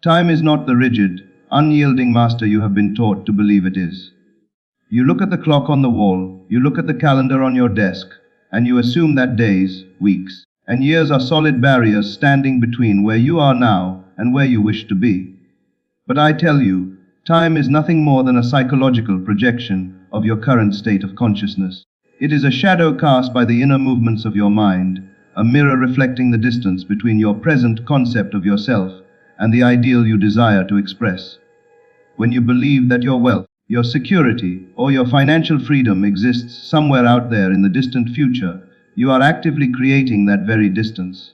Time is not the rigid, unyielding master you have been taught to believe it is. You look at the clock on the wall, you look at the calendar on your desk, and you assume that days, weeks, and years are solid barriers standing between where you are now and where you wish to be. But I tell you, time is nothing more than a psychological projection of your current state of consciousness. It is a shadow cast by the inner movements of your mind, a mirror reflecting the distance between your present concept of yourself and the ideal you desire to express. When you believe that your wealth, your security, or your financial freedom exists somewhere out there in the distant future, you are actively creating that very distance.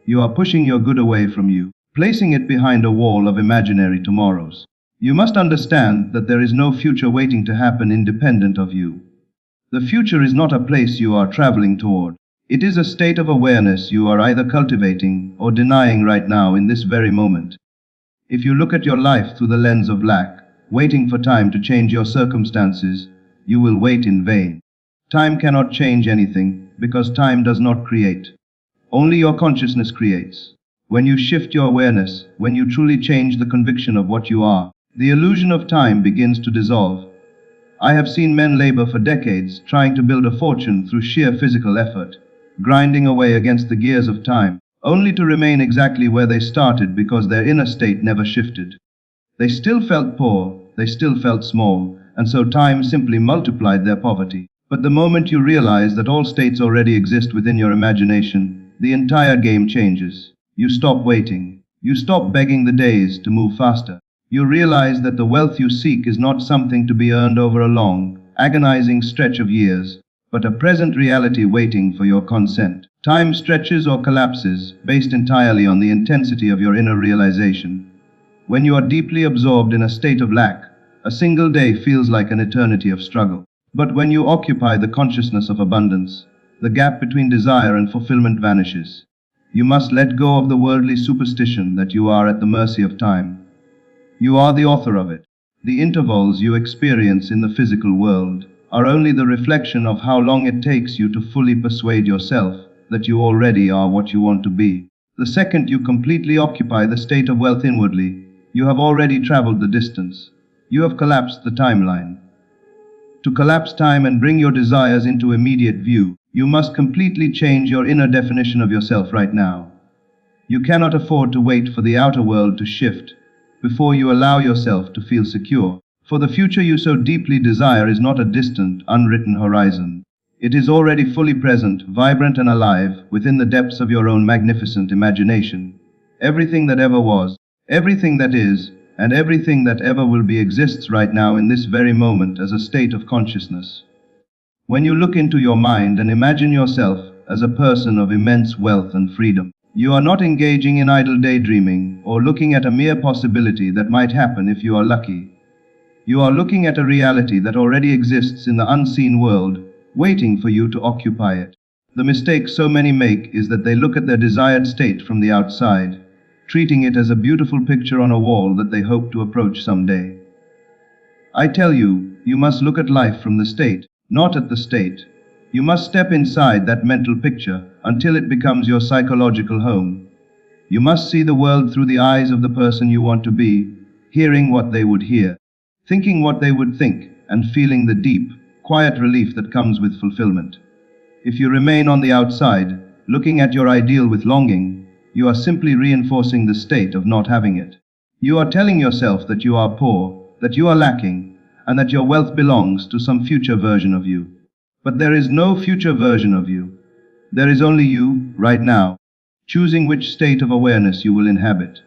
You are pushing your good away from you, placing it behind a wall of imaginary tomorrows. You must understand that there is no future waiting to happen independent of you. The future is not a place you are traveling toward. It is a state of awareness you are either cultivating or denying right now in this very moment. If you look at your life through the lens of lack, waiting for time to change your circumstances, you will wait in vain. Time cannot change anything because time does not create. Only your consciousness creates. When you shift your awareness, when you truly change the conviction of what you are, the illusion of time begins to dissolve. I have seen men labor for decades trying to build a fortune through sheer physical effort, grinding away against the gears of time, only to remain exactly where they started because their inner state never shifted. They still felt poor, they still felt small, and so time simply multiplied their poverty. But the moment you realize that all states already exist within your imagination, the entire game changes. You stop waiting. You stop begging the days to move faster. You realize that the wealth you seek is not something to be earned over a long, agonizing stretch of years, but a present reality waiting for your consent. Time stretches or collapses based entirely on the intensity of your inner realization. When you are deeply absorbed in a state of lack, a single day feels like an eternity of struggle. But when you occupy the consciousness of abundance, the gap between desire and fulfillment vanishes. You must let go of the worldly superstition that you are at the mercy of time. You are the author of it. The intervals you experience in the physical world are only the reflection of how long it takes you to fully persuade yourself that you already are what you want to be. The second you completely occupy the state of wealth inwardly, you have already traveled the distance. You have collapsed the timeline. To collapse time and bring your desires into immediate view, you must completely change your inner definition of yourself right now. You cannot afford to wait for the outer world to shift before you allow yourself to feel secure. For the future you so deeply desire is not a distant, unwritten horizon. It is already fully present, vibrant and alive within the depths of your own magnificent imagination. Everything that ever was, everything that is, and everything that ever will be exists right now in this very moment as a state of consciousness. When you look into your mind and imagine yourself as a person of immense wealth and freedom, you are not engaging in idle daydreaming or looking at a mere possibility that might happen if you are lucky. You are looking at a reality that already exists in the unseen world, waiting for you to occupy it. The mistake so many make is that they look at their desired state from the outside, treating it as a beautiful picture on a wall that they hope to approach someday. I tell you, you must look at life from the state, not at the state. You must step inside that mental picture until it becomes your psychological home. You must see the world through the eyes of the person you want to be, hearing what they would hear, thinking what they would think, and feeling the deep, quiet relief that comes with fulfillment. If you remain on the outside, looking at your ideal with longing, you are simply reinforcing the state of not having it. You are telling yourself that you are poor, that you are lacking, and that your wealth belongs to some future version of you. But there is no future version of you. There is only you, right now, choosing which state of awareness you will inhabit.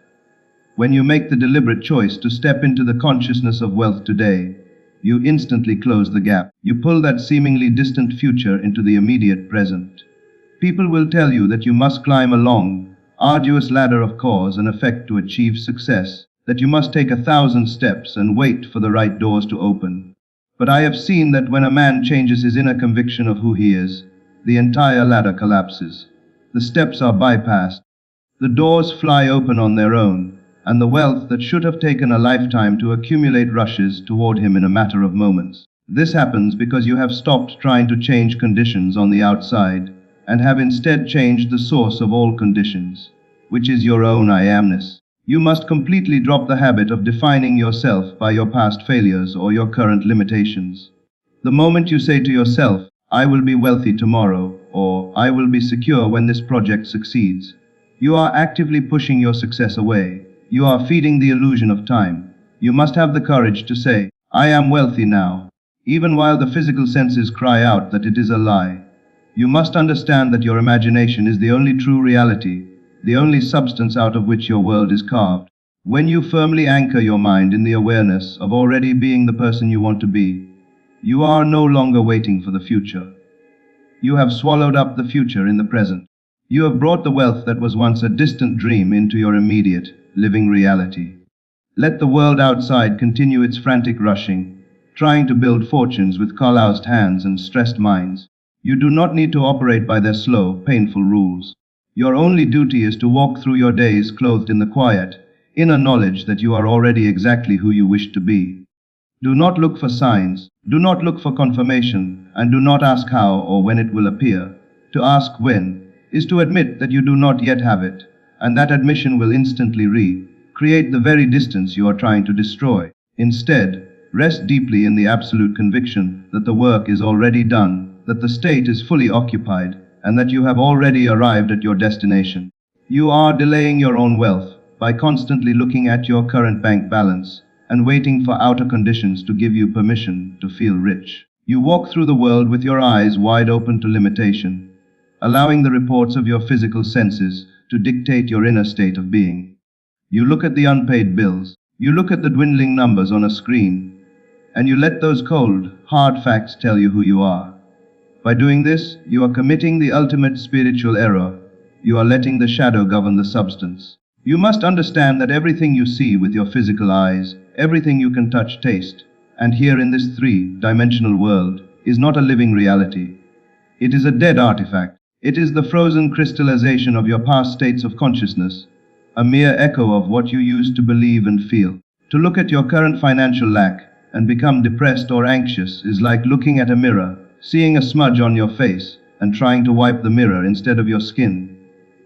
When you make the deliberate choice to step into the consciousness of wealth today, you instantly close the gap. You pull that seemingly distant future into the immediate present. People will tell you that you must climb a long, arduous ladder of cause and effect to achieve success, that you must take 1,000 steps and wait for the right doors to open. But I have seen that when a man changes his inner conviction of who he is, the entire ladder collapses. The steps are bypassed. The doors fly open on their own, and the wealth that should have taken a lifetime to accumulate rushes toward him in a matter of moments. This happens because you have stopped trying to change conditions on the outside, and have instead changed the source of all conditions, which is your own I amness. You must completely drop the habit of defining yourself by your past failures or your current limitations. The moment you say to yourself, I will be wealthy tomorrow, or I will be secure when this project succeeds, you are actively pushing your success away. You are feeding the illusion of time. You must have the courage to say, I am wealthy now, even while the physical senses cry out that it is a lie. You must understand that your imagination is the only true reality, the only substance out of which your world is carved. When you firmly anchor your mind in the awareness of already being the person you want to be, you are no longer waiting for the future. You have swallowed up the future in the present. You have brought the wealth that was once a distant dream into your immediate, living reality. Let the world outside continue its frantic rushing, trying to build fortunes with calloused hands and stressed minds. You do not need to operate by their slow, painful rules. Your only duty is to walk through your days clothed in the quiet, inner knowledge that you are already exactly who you wish to be. Do not look for signs, do not look for confirmation, and do not ask how or when it will appear. To ask when is to admit that you do not yet have it, and that admission will instantly create the very distance you are trying to destroy. Instead, rest deeply in the absolute conviction that the work is already done, that the state is fully occupied, and that you have already arrived at your destination. You are delaying your own wealth by constantly looking at your current bank balance and waiting for outer conditions to give you permission to feel rich. You walk through the world with your eyes wide open to limitation, allowing the reports of your physical senses to dictate your inner state of being. You look at the unpaid bills, you look at the dwindling numbers on a screen, and you let those cold, hard facts tell you who you are. By doing this, you are committing the ultimate spiritual error. You are letting the shadow govern the substance. You must understand that everything you see with your physical eyes, everything you can touch, taste, and hear in this three-dimensional world is not a living reality. It is a dead artifact. It is the frozen crystallization of your past states of consciousness, a mere echo of what you used to believe and feel. To look at your current financial lack and become depressed or anxious is like looking at a mirror, seeing a smudge on your face, and trying to wipe the mirror instead of your skin.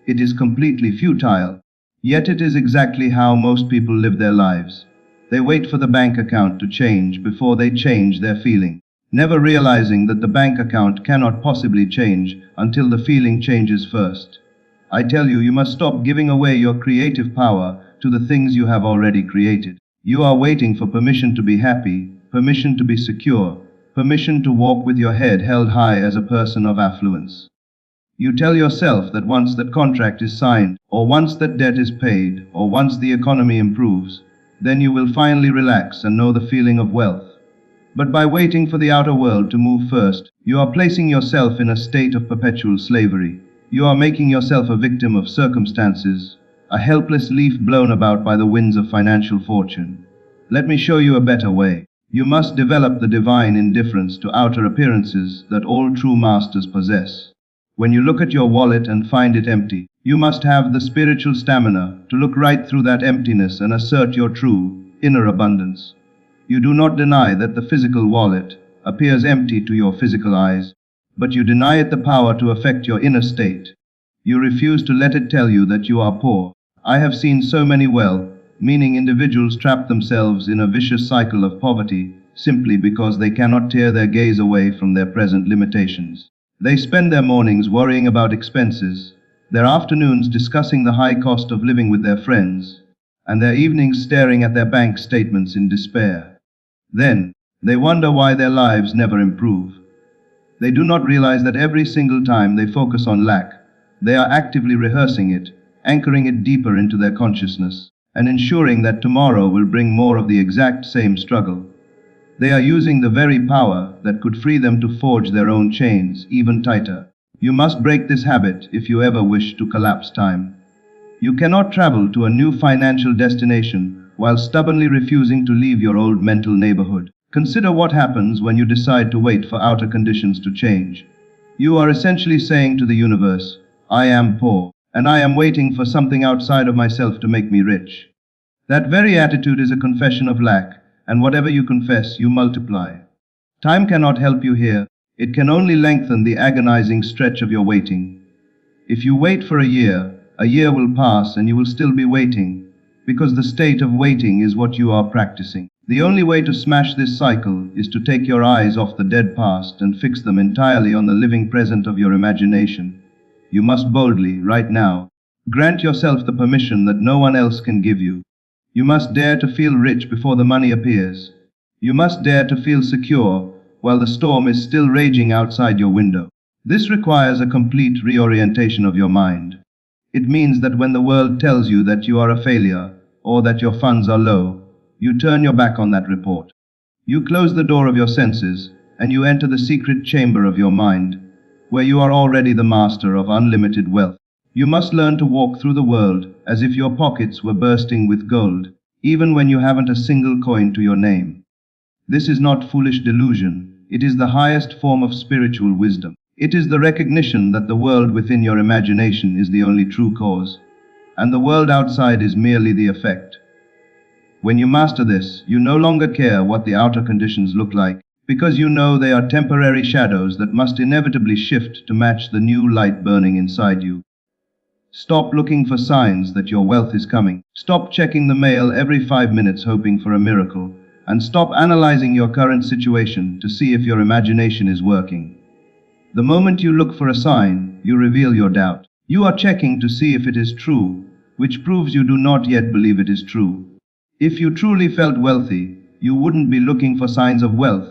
It is completely futile. Yet it is exactly how most people live their lives. They wait for the bank account to change before they change their feeling, never realizing that the bank account cannot possibly change until the feeling changes first. I tell you, you must stop giving away your creative power to the things you have already created. You are waiting for permission to be happy, permission to be secure, permission to walk with your head held high as a person of affluence. You tell yourself that once that contract is signed, or once that debt is paid, or once the economy improves, then you will finally relax and know the feeling of wealth. But by waiting for the outer world to move first, you are placing yourself in a state of perpetual slavery. You are making yourself a victim of circumstances, a helpless leaf blown about by the winds of financial fortune. Let me show you a better way. You must develop the divine indifference to outer appearances that all true masters possess. When you look at your wallet and find it empty, you must have the spiritual stamina to look right through that emptiness and assert your true, inner abundance. You do not deny that the physical wallet appears empty to your physical eyes, but you deny it the power to affect your inner state. You refuse to let it tell you that you are poor. I have seen so many well-meaning individuals trap themselves in a vicious cycle of poverty simply because they cannot tear their gaze away from their present limitations. They spend their mornings worrying about expenses, their afternoons discussing the high cost of living with their friends, and their evenings staring at their bank statements in despair. Then, they wonder why their lives never improve. They do not realize that every single time they focus on lack, they are actively rehearsing it, anchoring it deeper into their consciousness, and ensuring that tomorrow will bring more of the exact same struggle. They are using the very power that could free them to forge their own chains even tighter. You must break this habit if you ever wish to collapse time. You cannot travel to a new financial destination while stubbornly refusing to leave your old mental neighborhood. Consider what happens when you decide to wait for outer conditions to change. You are essentially saying to the universe, I am poor, and I am waiting for something outside of myself to make me rich. That very attitude is a confession of lack, and whatever you confess, you multiply. Time cannot help you here. It can only lengthen the agonizing stretch of your waiting. If you wait for a year will pass and you will still be waiting, because the state of waiting is what you are practicing. The only way to smash this cycle is to take your eyes off the dead past and fix them entirely on the living present of your imagination. You must boldly, right now, grant yourself the permission that no one else can give you. You must dare to feel rich before the money appears. You must dare to feel secure while the storm is still raging outside your window. This requires a complete reorientation of your mind. It means that when the world tells you that you are a failure or that your funds are low, you turn your back on that report. You close the door of your senses and you enter the secret chamber of your mind, where you are already the master of unlimited wealth. You must learn to walk through the world as if your pockets were bursting with gold, even when you haven't a single coin to your name. This is not foolish delusion. It is the highest form of spiritual wisdom. It is the recognition that the world within your imagination is the only true cause, and the world outside is merely the effect. When you master this, you no longer care what the outer conditions look like, because you know they are temporary shadows that must inevitably shift to match the new light burning inside you. Stop looking for signs that your wealth is coming. Stop checking the mail every 5 minutes hoping for a miracle, and stop analyzing your current situation to see if your imagination is working. The moment you look for a sign, you reveal your doubt. You are checking to see if it is true, which proves you do not yet believe it is true. If you truly felt wealthy, you wouldn't be looking for signs of wealth,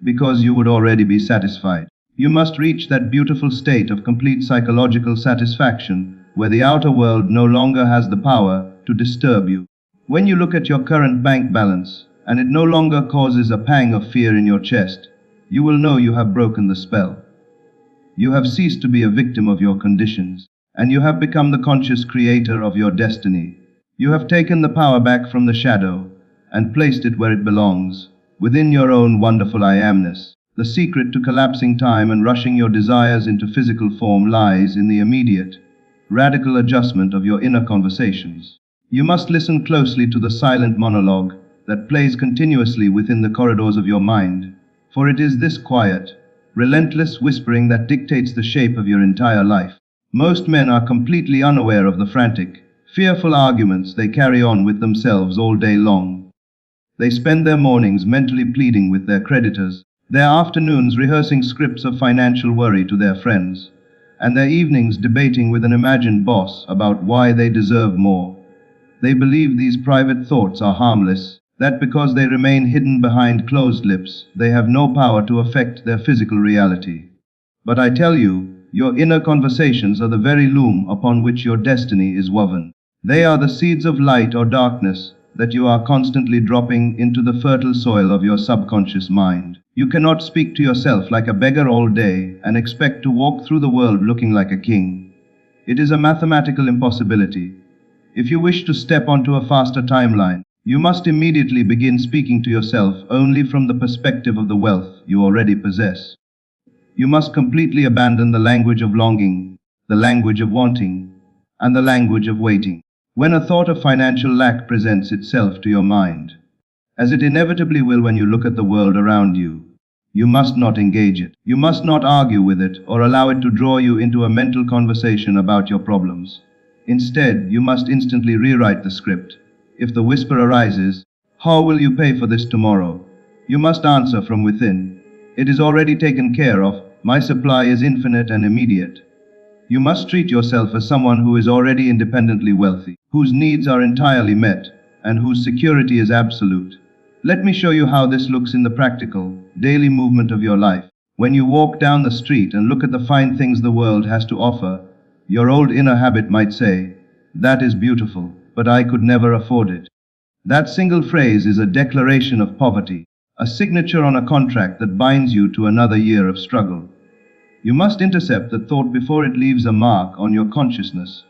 because you would already be satisfied. You must reach that beautiful state of complete psychological satisfaction, where the outer world no longer has the power to disturb you. When you look at your current bank balance, and it no longer causes a pang of fear in your chest, you will know you have broken the spell. You have ceased to be a victim of your conditions, and you have become the conscious creator of your destiny. You have taken the power back from the shadow and placed it where it belongs, within your own wonderful I amness. The secret to collapsing time and rushing your desires into physical form lies in the immediate, radical adjustment of your inner conversations. You must listen closely to the silent monologue that plays continuously within the corridors of your mind, for it is this quiet, relentless whispering that dictates the shape of your entire life. Most men are completely unaware of the frantic, fearful arguments they carry on with themselves all day long. They spend their mornings mentally pleading with their creditors, their afternoons rehearsing scripts of financial worry to their friends, and their evenings debating with an imagined boss about why they deserve more. They believe these private thoughts are harmless, that because they remain hidden behind closed lips, they have no power to affect their physical reality. But I tell you, your inner conversations are the very loom upon which your destiny is woven. They are the seeds of light or darkness that you are constantly dropping into the fertile soil of your subconscious mind. You cannot speak to yourself like a beggar all day and expect to walk through the world looking like a king. It is a mathematical impossibility. If you wish to step onto a faster timeline, you must immediately begin speaking to yourself only from the perspective of the wealth you already possess. You must completely abandon the language of longing, the language of wanting, and the language of waiting. When a thought of financial lack presents itself to your mind, as it inevitably will when you look at the world around you, you must not engage it. You must not argue with it or allow it to draw you into a mental conversation about your problems. Instead, you must instantly rewrite the script. If the whisper arises, "How will you pay for this tomorrow?" you must answer from within, "It is already taken care of. My supply is infinite and immediate." You must treat yourself as someone who is already independently wealthy, whose needs are entirely met, and whose security is absolute. Let me show you how this looks in the practical, daily movement of your life. When you walk down the street and look at the fine things the world has to offer, your old inner habit might say, "That is beautiful, but I could never afford it." That single phrase is a declaration of poverty, a signature on a contract that binds you to another year of struggle. You must intercept the thought before it leaves a mark on your consciousness.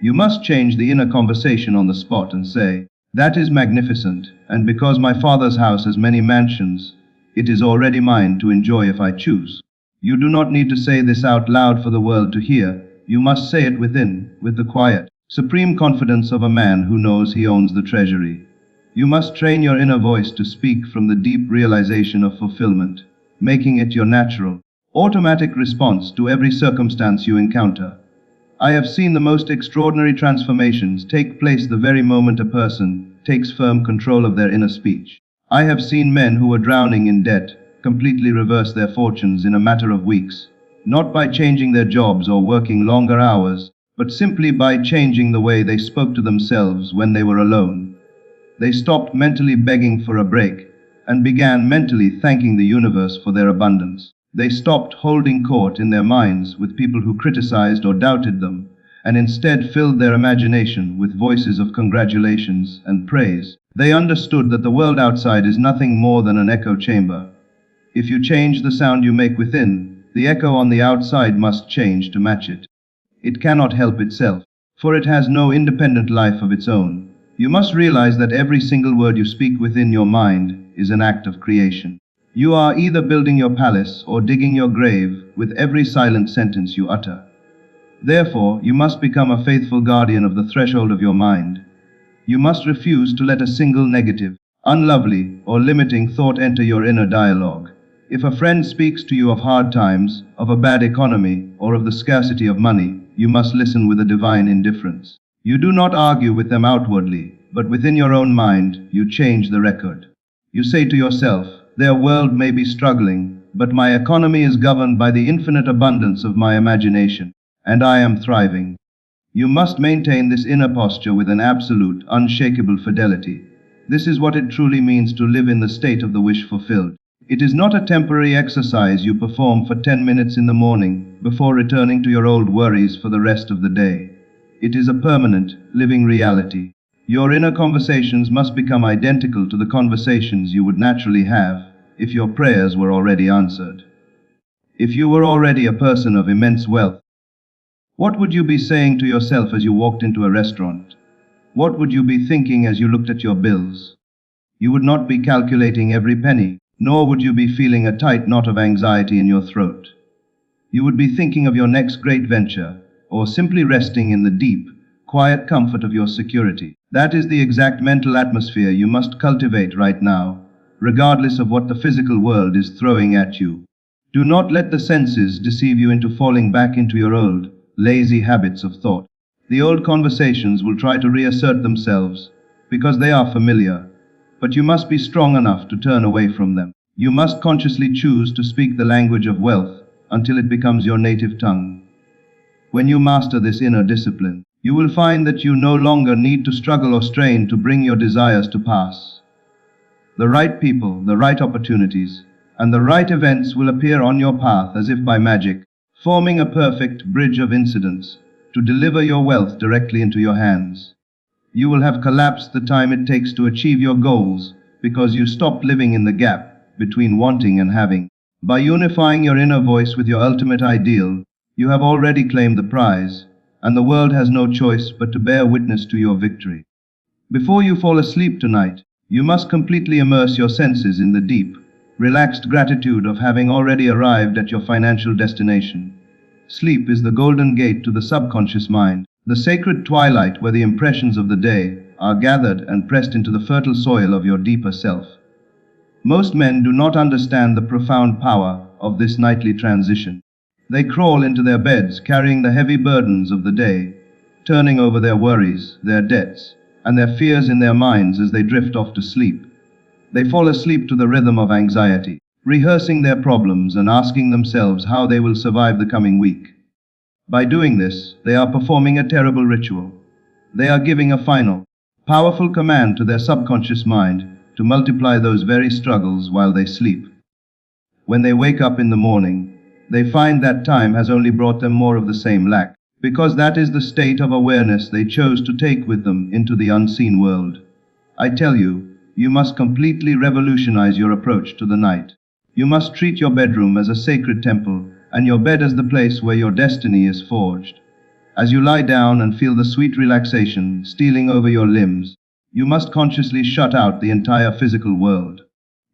You must change the inner conversation on the spot and say, "That is magnificent, and because my father's house has many mansions, it is already mine to enjoy if I choose." You do not need to say this out loud for the world to hear. You must say it within, with the quiet, supreme confidence of a man who knows he owns the treasury. You must train your inner voice to speak from the deep realization of fulfillment, making it your natural, automatic response to every circumstance you encounter. I have seen the most extraordinary transformations take place the very moment a person takes firm control of their inner speech. I have seen men who were drowning in debt completely reverse their fortunes in a matter of weeks, not by changing their jobs or working longer hours, but simply by changing the way they spoke to themselves when they were alone. They stopped mentally begging for a break and began mentally thanking the universe for their abundance. They stopped holding court in their minds with people who criticized or doubted them, and instead filled their imagination with voices of congratulations and praise. They understood that the world outside is nothing more than an echo chamber. If you change the sound you make within, the echo on the outside must change to match it. It cannot help itself, for it has no independent life of its own. You must realize that every single word you speak within your mind is an act of creation. You are either building your palace or digging your grave with every silent sentence you utter. Therefore, you must become a faithful guardian of the threshold of your mind. You must refuse to let a single negative, unlovely, or limiting thought enter your inner dialogue. If a friend speaks to you of hard times, of a bad economy, or of the scarcity of money, you must listen with a divine indifference. You do not argue with them outwardly, but within your own mind, you change the record. You say to yourself, their world may be struggling, but my economy is governed by the infinite abundance of my imagination, and I am thriving. You must maintain this inner posture with an absolute, unshakable fidelity. This is what it truly means to live in the state of the wish fulfilled. It is not a temporary exercise you perform for 10 minutes in the morning before returning to your old worries for the rest of the day. It is a permanent, living reality. Your inner conversations must become identical to the conversations you would naturally have if your prayers were already answered. If you were already a person of immense wealth, what would you be saying to yourself as you walked into a restaurant? What would you be thinking as you looked at your bills? You would not be calculating every penny, nor would you be feeling a tight knot of anxiety in your throat. You would be thinking of your next great venture, or simply resting in the deep, quiet comfort of your security. That is the exact mental atmosphere you must cultivate right now, regardless of what the physical world is throwing at you. Do not let the senses deceive you into falling back into your old, lazy habits of thought. The old conversations will try to reassert themselves, because they are familiar, but you must be strong enough to turn away from them. You must consciously choose to speak the language of wealth until it becomes your native tongue. When you master this inner discipline, you will find that you no longer need to struggle or strain to bring your desires to pass. The right people, the right opportunities, and the right events will appear on your path as if by magic, forming a perfect bridge of incidents to deliver your wealth directly into your hands. You will have collapsed the time it takes to achieve your goals because you stopped living in the gap between wanting and having. By unifying your inner voice with your ultimate ideal, you have already claimed the prize, and the world has no choice but to bear witness to your victory. Before you fall asleep tonight, you must completely immerse your senses in the deep, relaxed gratitude of having already arrived at your financial destination. Sleep is the golden gate to the subconscious mind, the sacred twilight where the impressions of the day are gathered and pressed into the fertile soil of your deeper self. Most men do not understand the profound power of this nightly transition. They crawl into their beds carrying the heavy burdens of the day, turning over their worries, their debts, and their fears in their minds as they drift off to sleep. They fall asleep to the rhythm of anxiety, rehearsing their problems and asking themselves how they will survive the coming week. By doing this, they are performing a terrible ritual. They are giving a final, powerful command to their subconscious mind to multiply those very struggles while they sleep. When they wake up in the morning, they find that time has only brought them more of the same lack, because that is the state of awareness they chose to take with them into the unseen world. I tell you, you must completely revolutionize your approach to the night. You must treat your bedroom as a sacred temple, and your bed as the place where your destiny is forged. As you lie down and feel the sweet relaxation stealing over your limbs, you must consciously shut out the entire physical world.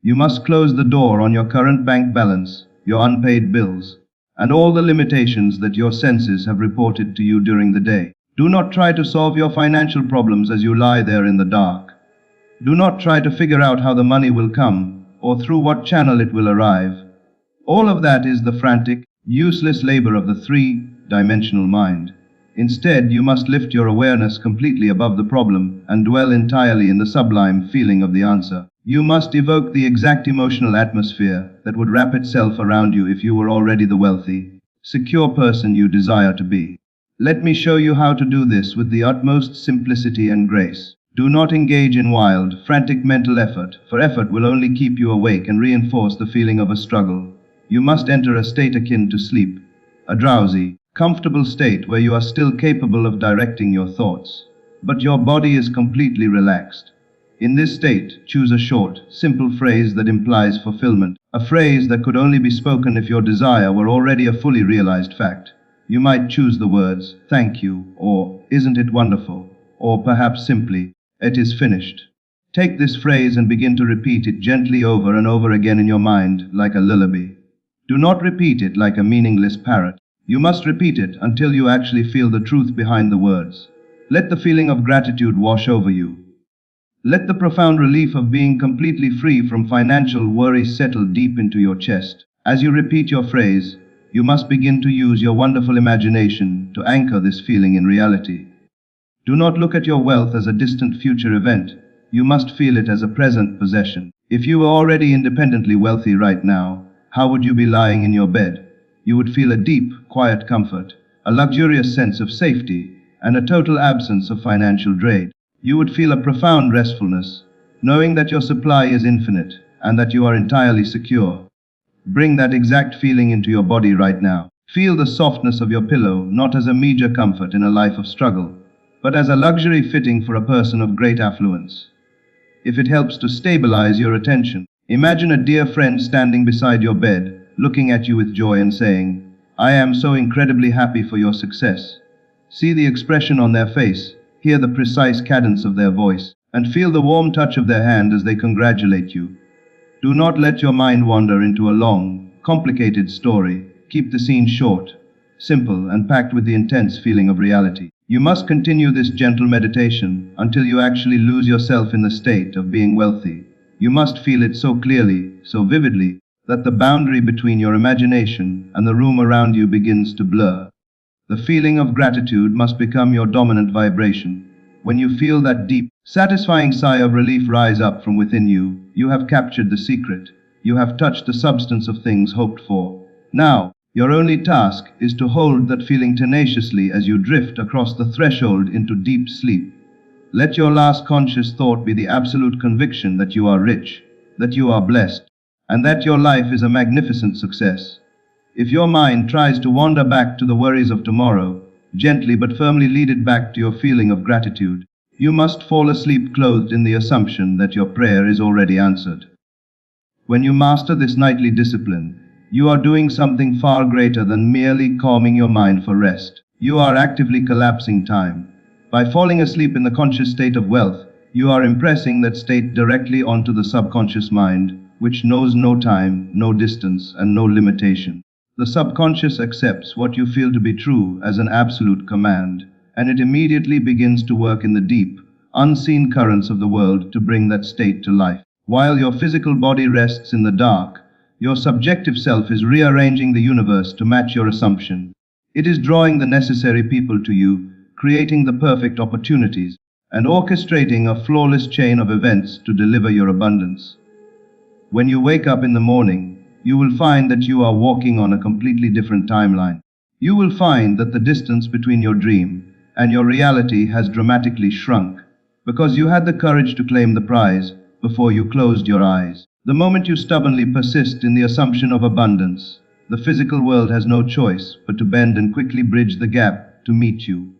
You must close the door on your current bank balance, your unpaid bills, and all the limitations that your senses have reported to you during the day. Do not try to solve your financial problems as you lie there in the dark. Do not try to figure out how the money will come, or through what channel it will arrive. All of that is the frantic, useless labor of the three-dimensional mind. Instead, you must lift your awareness completely above the problem and dwell entirely in the sublime feeling of the answer. You must evoke the exact emotional atmosphere that would wrap itself around you if you were already the wealthy, secure person you desire to be. Let me show you how to do this with the utmost simplicity and grace. Do not engage in wild, frantic mental effort, for effort will only keep you awake and reinforce the feeling of a struggle. You must enter a state akin to sleep, a drowsy, comfortable state where you are still capable of directing your thoughts, but your body is completely relaxed. In this state, choose a short, simple phrase that implies fulfillment, a phrase that could only be spoken if your desire were already a fully realized fact. You might choose the words, "Thank you," or "Isn't it wonderful?" or perhaps simply, "It is finished." Take this phrase and begin to repeat it gently over and over again in your mind, like a lullaby. Do not repeat it like a meaningless parrot. You must repeat it until you actually feel the truth behind the words. Let the feeling of gratitude wash over you. Let the profound relief of being completely free from financial worry settle deep into your chest. As you repeat your phrase, you must begin to use your wonderful imagination to anchor this feeling in reality. Do not look at your wealth as a distant future event. You must feel it as a present possession. If you were already independently wealthy right now, how would you be lying in your bed? You would feel a deep, quiet comfort, a luxurious sense of safety, and a total absence of financial drain. You would feel a profound restfulness, knowing that your supply is infinite and that you are entirely secure. Bring that exact feeling into your body right now. Feel the softness of your pillow not as a meager comfort in a life of struggle, but as a luxury fitting for a person of great affluence. If it helps to stabilize your attention, imagine a dear friend standing beside your bed, looking at you with joy and saying, "I am so incredibly happy for your success." See the expression on their face, hear the precise cadence of their voice, and feel the warm touch of their hand as they congratulate you. Do not let your mind wander into a long, complicated story. Keep the scene short, simple, and packed with the intense feeling of reality. You must continue this gentle meditation until you actually lose yourself in the state of being wealthy. You must feel it so clearly, so vividly, that the boundary between your imagination and the room around you begins to blur. The feeling of gratitude must become your dominant vibration. When you feel that deep, satisfying sigh of relief rise up from within you, you have captured the secret. You have touched the substance of things hoped for. Now, your only task is to hold that feeling tenaciously as you drift across the threshold into deep sleep. Let your last conscious thought be the absolute conviction that you are rich, that you are blessed, and that your life is a magnificent success. If your mind tries to wander back to the worries of tomorrow, gently but firmly lead it back to your feeling of gratitude. You must fall asleep clothed in the assumption that your prayer is already answered. When you master this nightly discipline, you are doing something far greater than merely calming your mind for rest. You are actively collapsing time. By falling asleep in the conscious state of wealth, you are impressing that state directly onto the subconscious mind, which knows no time, no distance, and no limitation. The subconscious accepts what you feel to be true as an absolute command, and it immediately begins to work in the deep, unseen currents of the world to bring that state to life. While your physical body rests in the dark, your subjective self is rearranging the universe to match your assumption. It is drawing the necessary people to you, creating the perfect opportunities, and orchestrating a flawless chain of events to deliver your abundance. When you wake up in the morning, you will find that you are walking on a completely different timeline. You will find that the distance between your dream and your reality has dramatically shrunk, because you had the courage to claim the prize before you closed your eyes. The moment you stubbornly persist in the assumption of abundance, the physical world has no choice but to bend and quickly bridge the gap to meet you.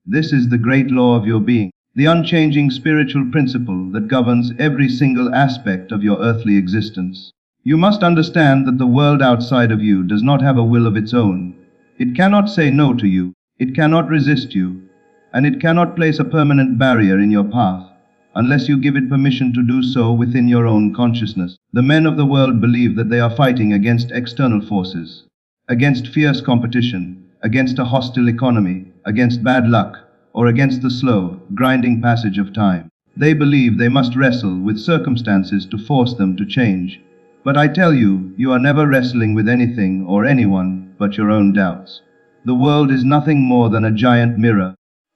This is the great law of your being, the unchanging spiritual principle that governs every single aspect of your earthly existence. You must understand that the world outside of you does not have a will of its own. It cannot say no to you, it cannot resist you, and it cannot place a permanent barrier in your path, unless you give it permission to do so within your own consciousness. The men of the world believe that they are fighting against external forces, against fierce competition, against a hostile economy, against bad luck, or against the slow, grinding passage of time. They believe they must wrestle with circumstances to force them to change. But I tell you, you are never wrestling with anything or anyone but your own doubts. The world is nothing more than a giant mirror,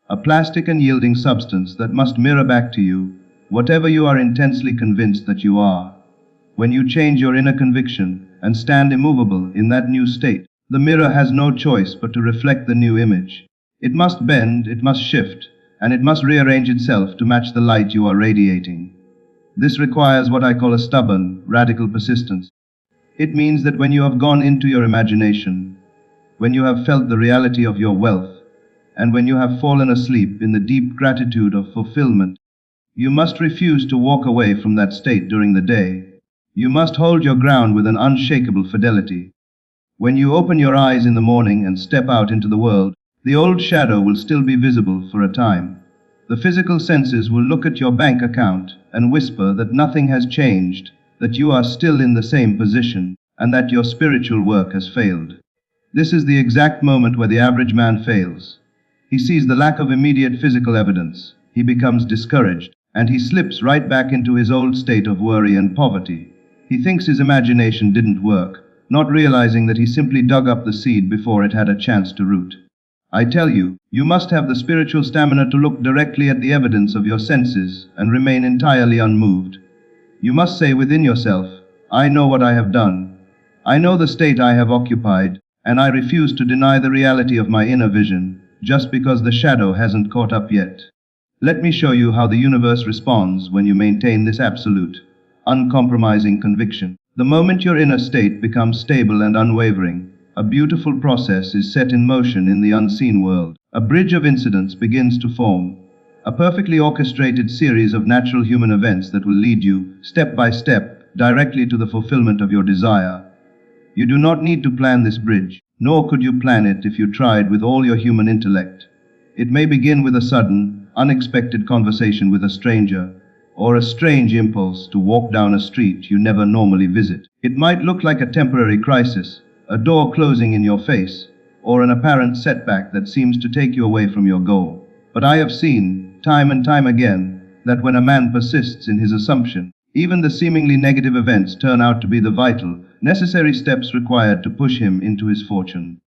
a plastic and yielding substance that must mirror back to you whatever you are intensely convinced that you are. When you change your inner conviction and stand immovable in that new state, the mirror has no choice but to reflect the new image. It must bend, it must shift, and it must rearrange itself to match the light you are radiating. This requires what I call a stubborn, radical persistence. It means that when you have gone into your imagination, when you have felt the reality of your wealth, and when you have fallen asleep in the deep gratitude of fulfillment, you must refuse to walk away from that state during the day. You must hold your ground with an unshakable fidelity. When you open your eyes in the morning and step out into the world, the old shadow will still be visible for a time. The physical senses will look at your bank account and whisper that nothing has changed, that you are still in the same position, and that your spiritual work has failed. This is the exact moment where the average man fails. He sees the lack of immediate physical evidence, he becomes discouraged, and he slips right back into his old state of worry and poverty. He thinks his imagination didn't work, not realizing that he simply dug up the seed before it had a chance to root. I tell you, you must have the spiritual stamina to look directly at the evidence of your senses and remain entirely unmoved. You must say within yourself, I know what I have done. I know the state I have occupied, and I refuse to deny the reality of my inner vision, just because the shadow hasn't caught up yet. Let me show you how the universe responds when you maintain this absolute, uncompromising conviction. The moment your inner state becomes stable and unwavering, a beautiful process is set in motion in the unseen world. A bridge of incidents begins to form, a perfectly orchestrated series of natural human events that will lead you, step by step, directly to the fulfillment of your desire. You do not need to plan this bridge, nor could you plan it if you tried with all your human intellect. It may begin with a sudden, unexpected conversation with a stranger, or a strange impulse to walk down a street you never normally visit. It might look like a temporary crisis, a door closing in your face, or an apparent setback that seems to take you away from your goal. But I have seen, time and time again, that when a man persists in his assumption, even the seemingly negative events turn out to be the vital, necessary steps required to push him into his fortune.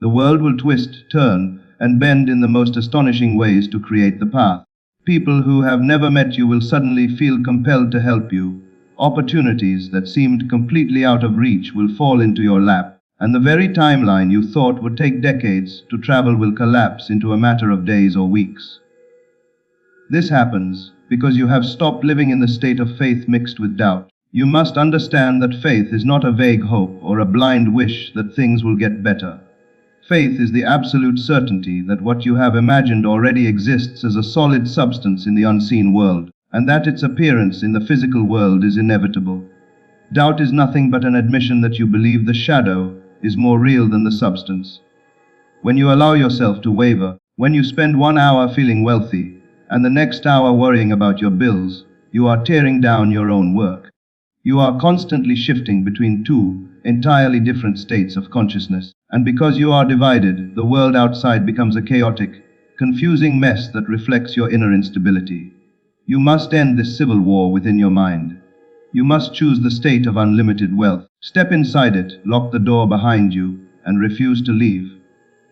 The world will twist, turn, and bend in the most astonishing ways to create the path. People who have never met you will suddenly feel compelled to help you. Opportunities that seemed completely out of reach will fall into your lap, and the very timeline you thought would take decades to travel will collapse into a matter of days or weeks. This happens because you have stopped living in the state of faith mixed with doubt. You must understand that faith is not a vague hope or a blind wish that things will get better. Faith is the absolute certainty that what you have imagined already exists as a solid substance in the unseen world, and that its appearance in the physical world is inevitable. Doubt is nothing but an admission that you believe the shadow is more real than the substance. When you allow yourself to waver, when you spend 1 hour feeling wealthy, and the next hour worrying about your bills, you are tearing down your own work. You are constantly shifting between two entirely different states of consciousness, and because you are divided, the world outside becomes a chaotic, confusing mess that reflects your inner instability. You must end this civil war within your mind. You must choose the state of unlimited wealth. Step inside it, lock the door behind you, and refuse to leave.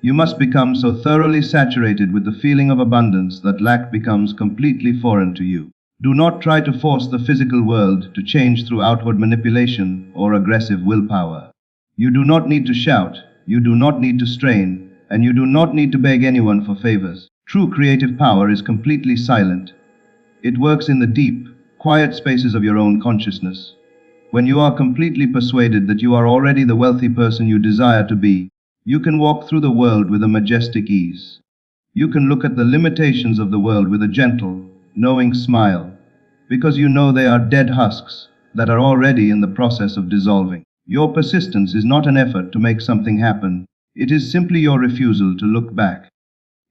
You must become so thoroughly saturated with the feeling of abundance that lack becomes completely foreign to you. Do not try to force the physical world to change through outward manipulation or aggressive willpower. You do not need to shout, you do not need to strain, and you do not need to beg anyone for favors. True creative power is completely silent. It works in the deep, quiet spaces of your own consciousness. When you are completely persuaded that you are already the wealthy person you desire to be, you can walk through the world with a majestic ease. You can look at the limitations of the world with a gentle, knowing smile, because you know they are dead husks that are already in the process of dissolving. Your persistence is not an effort to make something happen. It is simply your refusal to look back.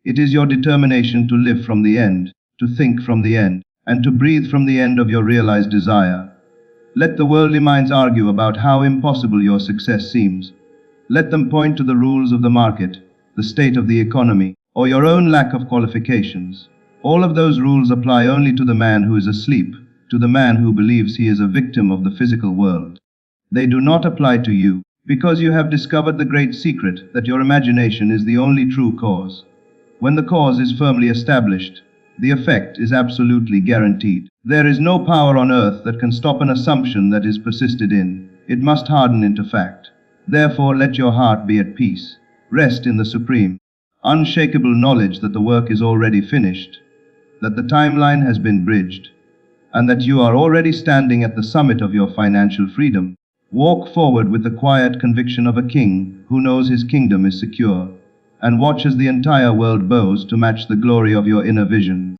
It is your determination to live from the end, to think from the end, and to breathe from the end of your realized desire. Let the worldly minds argue about how impossible your success seems. Let them point to the rules of the market, the state of the economy, or your own lack of qualifications. All of those rules apply only to the man who is asleep, to the man who believes he is a victim of the physical world. They do not apply to you. Because you have discovered the great secret that your imagination is the only true cause. When the cause is firmly established, the effect is absolutely guaranteed. There is no power on earth that can stop an assumption that is persisted in. It must harden into fact. Therefore, let your heart be at peace. Rest in the supreme, unshakable knowledge that the work is already finished, that the timeline has been bridged, and that you are already standing at the summit of your financial freedom. Walk forward with the quiet conviction of a king who knows his kingdom is secure, and watch as the entire world bows to match the glory of your inner vision.